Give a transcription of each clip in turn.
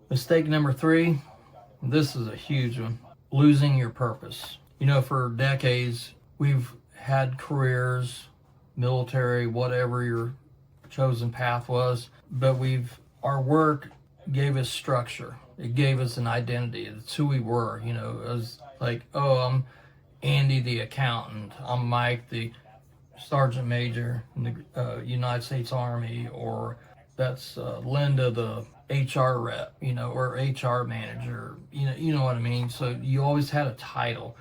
Mistake number 3, this is a huge one: losing your purpose. For decades, we've had careers, military, whatever your chosen path was, but our work gave us structure. It gave us an identity. It's who we were. It was like, oh, I'm Andy the accountant. I'm Mike the sergeant major in the United States Army, or that's Linda the HR rep, or HR manager. You know what I mean. So you always had a title.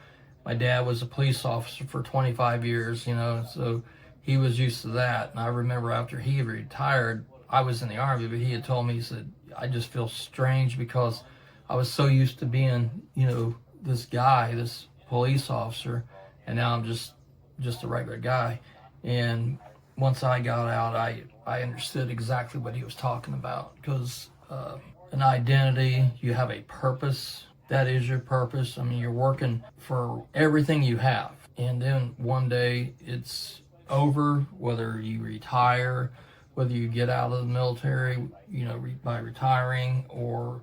My dad was a police officer for 25 years, so he was used to that. And I remember after he retired, I was in the Army, but he had told me, he said, I just feel strange because I was so used to being, this guy, this police officer, and now I'm just a regular guy. And once I got out, I understood exactly what he was talking about, because an identity, you have a purpose. That is your purpose. I mean, you're working for everything you have. And then one day it's over, whether you retire, whether you get out of the military, by retiring, or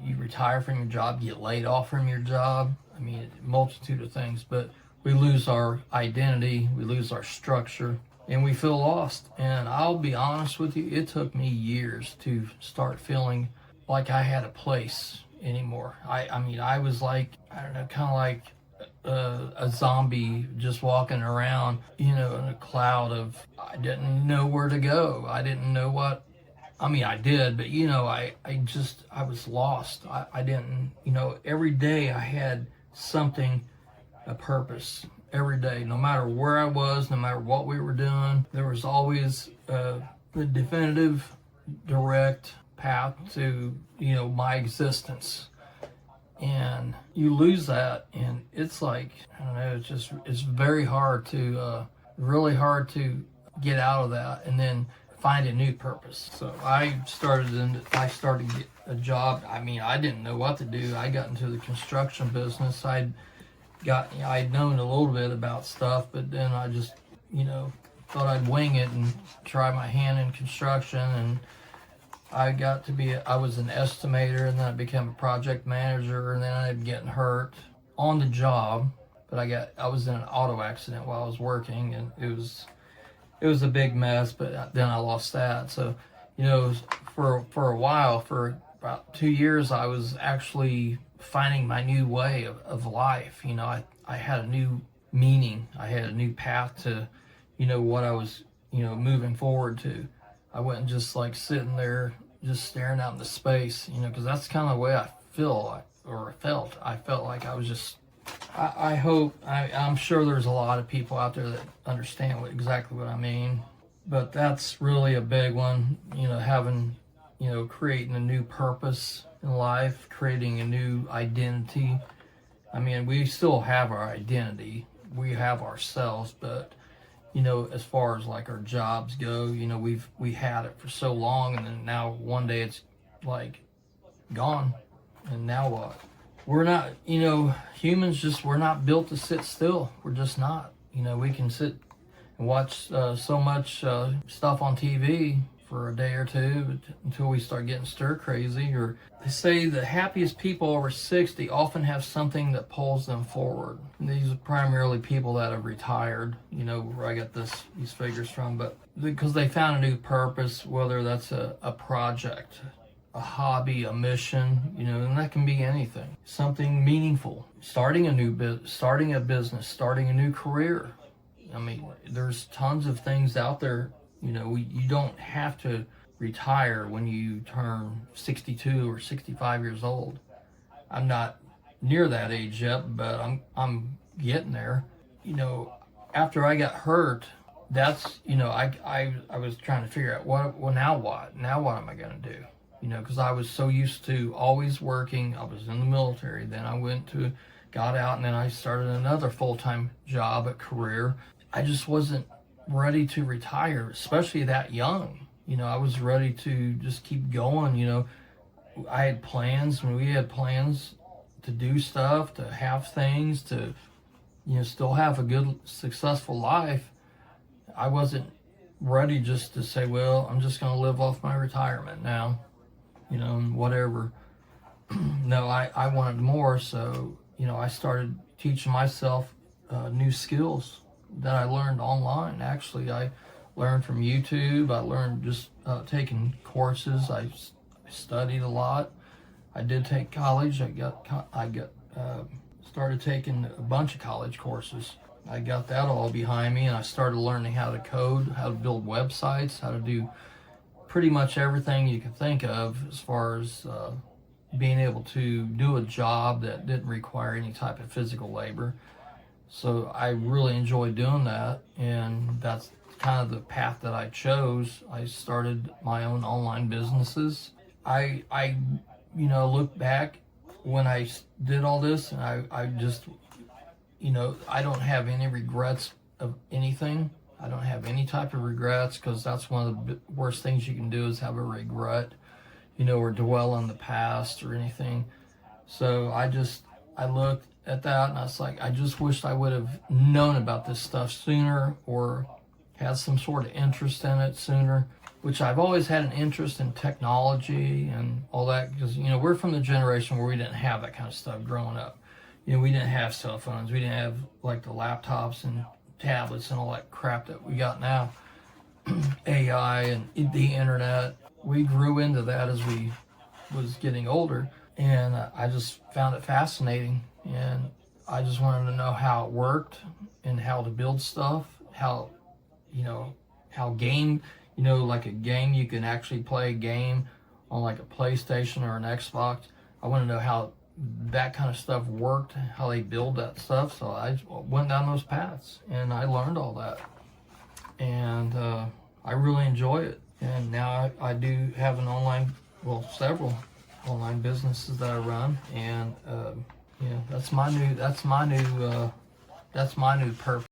you retire from your job, get laid off from your job. I mean, a multitude of things. But we lose our identity, we lose our structure, and we feel lost. And I'll be honest with you, it took me years to start feeling like I had a place anymore. I was like, I don't know, kind of like a zombie just walking around, in a cloud of, I didn't know where to go. I didn't know what, I did, but I was lost. I didn't, every day I had something, a purpose. Every day, no matter where I was, no matter what we were doing, there was always a definitive, direct path to, my existence. And you lose that, and it's like, I don't know, it's very hard to, really hard to get out of that and then find a new purpose. So I started to get a job. I didn't know what to do. I got into the construction business. I'd known a little bit about stuff, but then I just, thought I'd wing it and try my hand in construction. And I was an estimator, and then I became a project manager, and then I ended up getting hurt on the job. But I was in an auto accident while I was working, and it was a big mess, but then I lost that. So, for a while, for about 2 years, I was actually finding my new way of life. I had a new meaning. I had a new path to, what I was, moving forward to. I wasn't just like sitting there just staring out into space, because that's kind of the way I felt. I felt like I was just, I'm sure there's a lot of people out there that understand exactly what I mean, but that's really a big one, having, creating a new purpose in life, creating a new identity. We still have our identity, we have ourselves, but as far as like our jobs go, we had it for so long, and then now one day it's like gone, and now what? We're not, humans we're not built to sit still. We're just not. We can sit and watch so much stuff on TV for a day or two until we start getting stir crazy. Or they say the happiest people over 60 often have something that pulls them forward. And these are primarily people that have retired, where I get these figures from, but because they found a new purpose, whether that's a project, a hobby, a mission, and that can be anything, something meaningful, starting a business, starting a new career. There's tons of things out there. You don't have to retire when you turn 62 or 65 years old. I'm not near that age yet, but I'm getting there. After I got hurt, that's, I was trying to figure out now what am I going to do? Because I was so used to always working. I was in the military, then I got out, and then I started another full-time job, a career. I just wasn't ready to retire, especially that young. I was ready to just keep going. I had plans, when we had plans to do stuff, to have things, to, still have a good, successful life. I wasn't ready just to say, well, I'm just going to live off my retirement now. and whatever. No, I wanted more, so, I started teaching myself new skills that I learned online. Actually, I learned from YouTube. I learned just taking courses. I studied a lot. I did take college. Started taking a bunch of college courses. I got that all behind me, and I started learning how to code, how to build websites, how to do pretty much everything you can think of as far as being able to do a job that didn't require any type of physical labor. So I really enjoyed doing that, and that's kind of the path that I chose. I started my own online businesses. I look back when I did all this, and I just, I don't have any regrets of anything. I don't have any type of regrets, because that's one of the worst things you can do is have a regret, or dwell on the past or anything. So I looked at that and I was like, I just wished I would have known about this stuff sooner, or had some sort of interest in it sooner, which I've always had an interest in technology and all that, because, we're from the generation where we didn't have that kind of stuff growing up. We didn't have cell phones. We didn't have like the laptops and tablets and all that crap that we got now. AI and the internet. We grew into that as we was getting older, and I just found it fascinating, and I just wanted to know how it worked and how to build stuff, how game, like a game, you can actually play a game on like a PlayStation or an Xbox. I want to know how that kind of stuff worked, how they build that stuff. So I went down those paths and I learned all that, and I really enjoy it. And now I do have several online businesses that I run, and that's my new purpose.